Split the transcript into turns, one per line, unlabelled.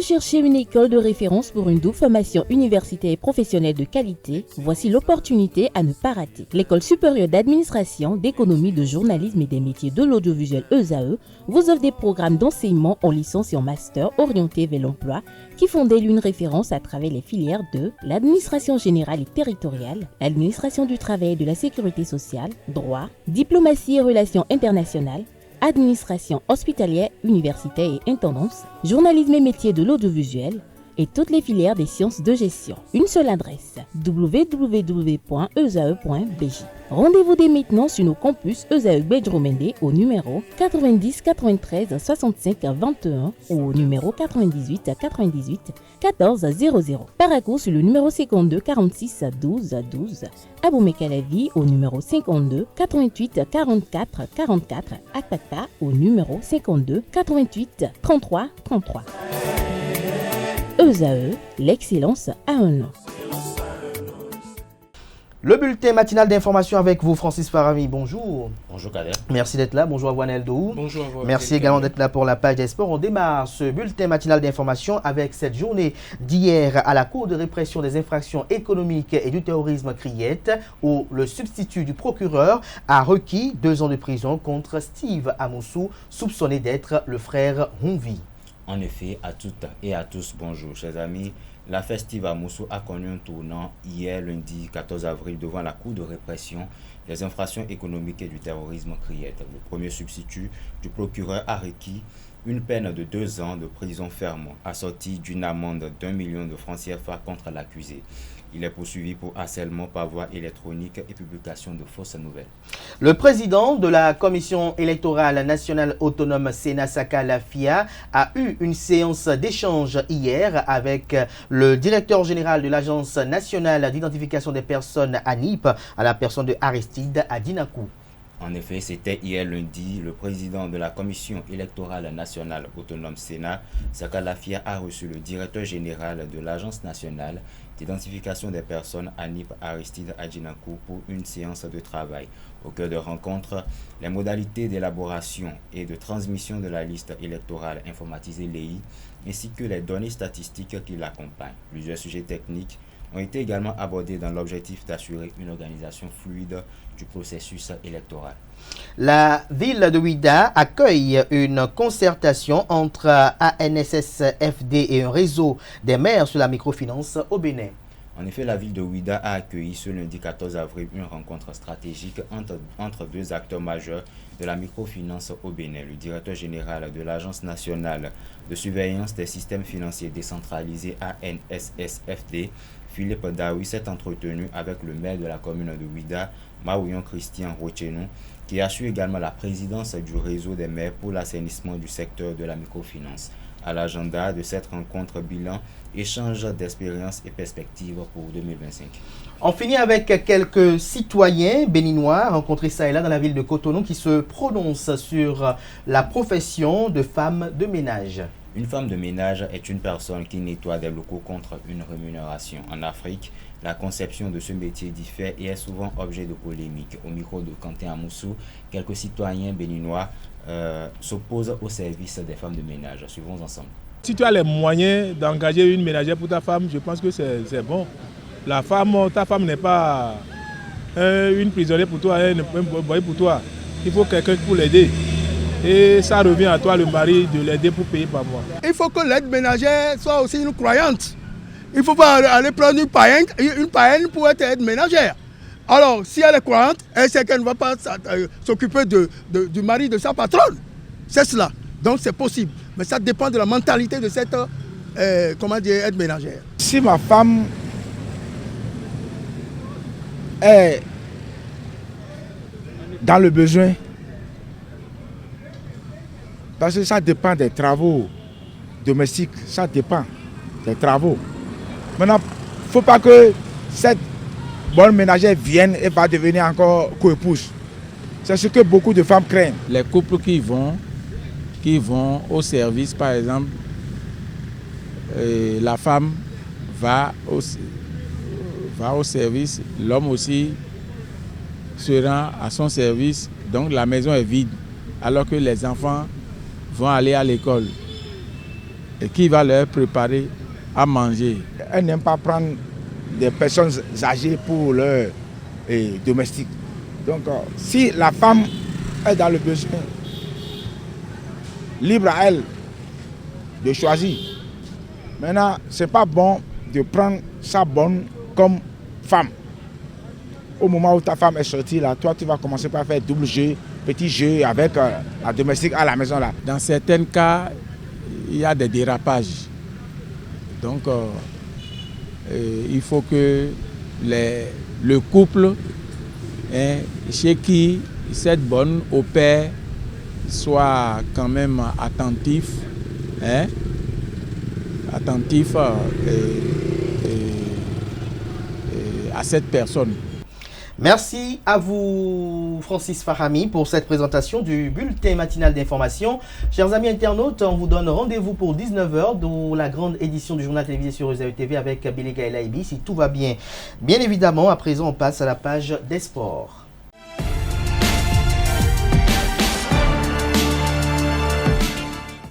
cherchez une école de référence pour une double formation universitaire et professionnelle de qualité? Voici l'opportunité à ne pas rater. L'École supérieure d'administration, d'économie, de journalisme et des métiers de l'audiovisuel ESAE vous offre des programmes d'enseignement en licence et en master orientés vers l'emploi qui font d'elle une référence à travers les filières de l'administration générale et territoriale, l'administration du travail et de la sécurité sociale, droit, diplomatie et relations internationales, administration hospitalière, universitaire et intendance, journalisme et métiers de l'audiovisuel et toutes les filières des sciences de gestion. Une seule adresse, www.esae.bj. Rendez-vous dès maintenant sur nos campus ESAE Bedjromende au numéro 90 93 65 21 ou au numéro 98 98 14 00. Paracourt sur le numéro 52 46 12 12. Aboumé-Calavi au numéro 52 88 44 44. Akpaka au numéro 52 88 33 33. ESAE, l'excellence à un nom.
Le bulletin matinal d'information avec vous, Francis Farami. Bonjour.
Bonjour Kader.
Merci d'être là. Bonjour à Wanel Dou.
Bonjour à vous.
Merci également d'être là pour la page des sports. On démarre ce bulletin matinal d'information avec cette journée d'hier à la Cour de répression des infractions économiques et du terrorisme Criette, où le substitut du procureur a requis 2 ans de prison contre Steve Amoussou, soupçonné d'être le frère Honvi.
En effet, à toutes et à tous, bonjour chers amis. L'affaire Steve Amoussou a connu un tournant hier lundi 14 avril devant la Cour de répression des infractions économiques et du terrorisme Criette. Le premier substitut du procureur a requis une peine de 2 ans de prison ferme assortie d'une amende d'1 million de francs CFA contre l'accusé. Il est poursuivi pour harcèlement par voie électronique et publication de fausses nouvelles.
Le président de la Commission électorale nationale autonome Sénat Saka Lafia a eu une séance d'échange hier avec le directeur général de l'Agence nationale d'identification des personnes ANIP, à la personne de Aristide Adinakou.
En effet, c'était hier lundi, le président de la Commission électorale nationale autonome Sénat, Saka Lafia, a reçu le directeur général de l'Agence nationale d'identification des personnes ANIP Aristide Adinakou pour une séance de travail. Au cœur de rencontre, les modalités d'élaboration et de transmission de la liste électorale informatisée LEI, ainsi que les données statistiques qui l'accompagnent. Plusieurs sujets techniques ont été également abordés dans l'objectif d'assurer une organisation fluide du processus électoral.
La ville de Ouidah accueille une concertation entre ANSSFD et un réseau des maires sur la microfinance au Bénin.
En effet, la ville de Ouidah a accueilli ce lundi 14 avril une rencontre stratégique entre 2 acteurs majeurs de la microfinance au Bénin. Le directeur général de l'Agence nationale de surveillance des systèmes financiers décentralisés ANSSFD, Philippe Daoui, s'est entretenu avec le maire de la commune de Ouidah, Maouyon Christian Rochenou, qui assure également la présidence du réseau des maires pour l'assainissement du secteur de la microfinance. À l'agenda de cette rencontre bilan, échange d'expériences et perspectives pour 2025.
On finit avec quelques citoyens béninois rencontrés ça et là dans la ville de Cotonou qui se prononcent sur la profession de femme de ménage.
Une femme de ménage est une personne qui nettoie des locaux contre une rémunération. En Afrique, la conception de ce métier diffère et est souvent objet de polémique. Au micro de Quentin Amoussou, quelques citoyens béninois s'opposent au service des femmes de ménage. Suivons ensemble.
Si tu as les moyens d'engager une ménagère pour ta femme, je pense que c'est bon. La femme, ta femme n'est pas une prisonnière pour toi, un boy pour toi. Il faut quelqu'un pour l'aider. Et ça revient à toi, le mari, de l'aider pour payer par mois.
Il faut que l'aide ménagère soit aussi une croyante. Il ne faut pas aller prendre une païenne pour être aide ménagère. Alors, si elle est croyante, elle sait qu'elle ne va pas s'occuper du mari de sa patronne. C'est cela. Donc c'est possible. Mais ça dépend de la mentalité de cette aide ménagère.
Si ma femme est dans le besoin, parce que ça dépend des travaux domestiques, ça dépend des travaux. Maintenant, il ne faut pas que cette bonne ménagère vienne et va devenir encore co-épouse. C'est ce que beaucoup de femmes craignent.
Les couples qui vont au service, par exemple, la femme va au service, l'homme aussi se rend à son service, donc la maison est vide, alors que les enfants vont aller à l'école. et qui va leur préparer à manger.
Elle n'aime pas prendre des personnes âgées pour leurs domestiques. Donc, si la femme est dans le besoin, libre à elle de choisir. Maintenant, ce n'est pas bon de prendre sa bonne comme femme. Au moment où ta femme est sortie, là, toi, tu vas commencer par faire double jeu, petit jeu avec la domestique à la maison. Là.
Dans certains cas, il y a des dérapages. Donc, il faut que le couple, chez qui cette bonne au père soit quand même attentif, à cette personne.
Merci à vous, Francis Fahami, pour cette présentation du bulletin matinal d'information. Chers amis internautes, on vous donne rendez-vous pour 19h dans la grande édition du journal télévisé sur Ezaï TV avec Belega Elaibi, si tout va bien. Bien évidemment, à présent, on passe à la page des sports.